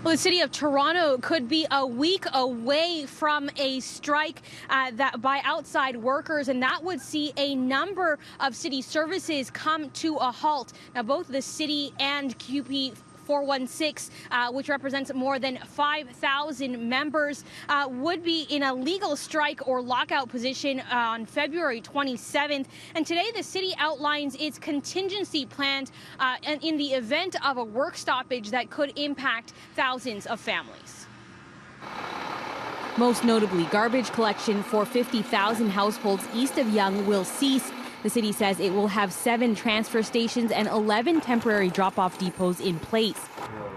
Well, the city of Toronto could be a week away from a strike that by outside workers, and that would see a number of city services come to a halt. Now, both the city and QP 416, which represents more than 5,000 members, would be in a legal strike or lockout position on February 27th. And today the city outlines its contingency plans in the event of a work stoppage that could impact thousands of families. Most notably, garbage collection for 50,000 households east of Yonge will cease. The city says it will have 7 transfer stations and 11 temporary drop-off depots in place.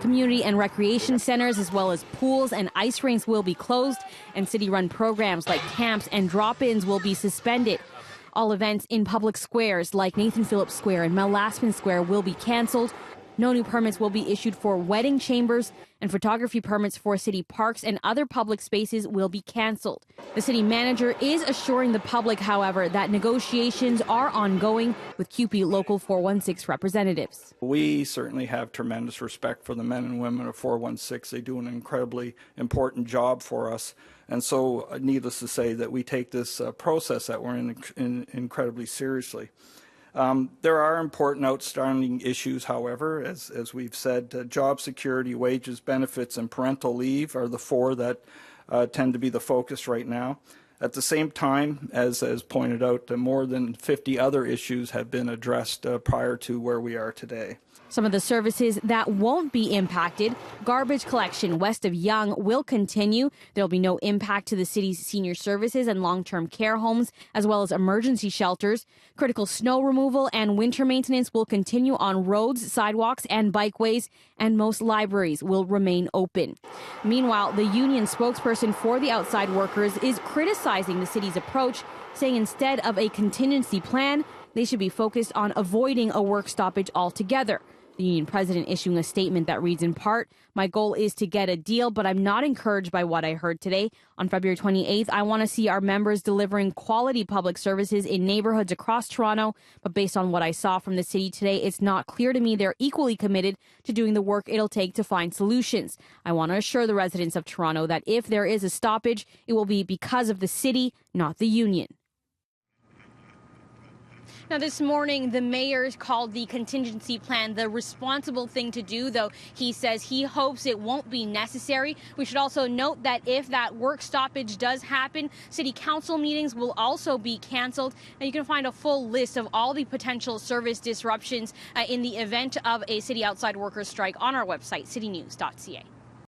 Community and recreation centers, as well as pools and ice rinks, will be closed, and city-run programs like camps and drop-ins will be suspended. All events in public squares like Nathan Phillips Square and Mel Lastman Square will be canceled. No new permits will be issued for wedding chambers, and photography permits for city parks and other public spaces will be canceled. The city manager is assuring the public, however, that negotiations are ongoing with QP Local 416 representatives. We certainly have tremendous respect for the men and women of 416. They do an incredibly important job for us. And so, needless to say, that we take this process that we're in incredibly seriously. There are important outstanding issues, however, as we've said. Job security, wages, benefits, and parental leave are the 4 that tend to be the focus right now. At the same time, as pointed out, more than 50 other issues have been addressed prior to where we are today. Some of the services that won't be impacted: garbage collection west of Yonge will continue. There'll be no impact to the city's senior services and long-term care homes, as well as emergency shelters. Critical snow removal and winter maintenance will continue on roads, sidewalks, and bikeways, and most libraries will remain open. Meanwhile, the union spokesperson for the outside workers is criticizing the city's approach, saying instead of a contingency plan, they should be focused on avoiding a work stoppage altogether. The union president issuing a statement that reads in part, "My goal is to get a deal, but I'm not encouraged by what I heard today. On February 28th, I want to see our members delivering quality public services in neighborhoods across Toronto. But based on what I saw from the city today, it's not clear to me they're equally committed to doing the work it'll take to find solutions. I want to assure the residents of Toronto that if there is a stoppage, it will be because of the city, not the union." Now, this morning, the mayor called the contingency plan the responsible thing to do, though he says he hopes it won't be necessary. We should also note that if that work stoppage does happen, city council meetings will also be canceled. And you can find a full list of all the potential service disruptions in the event of a city outside workers strike on our website, citynews.ca.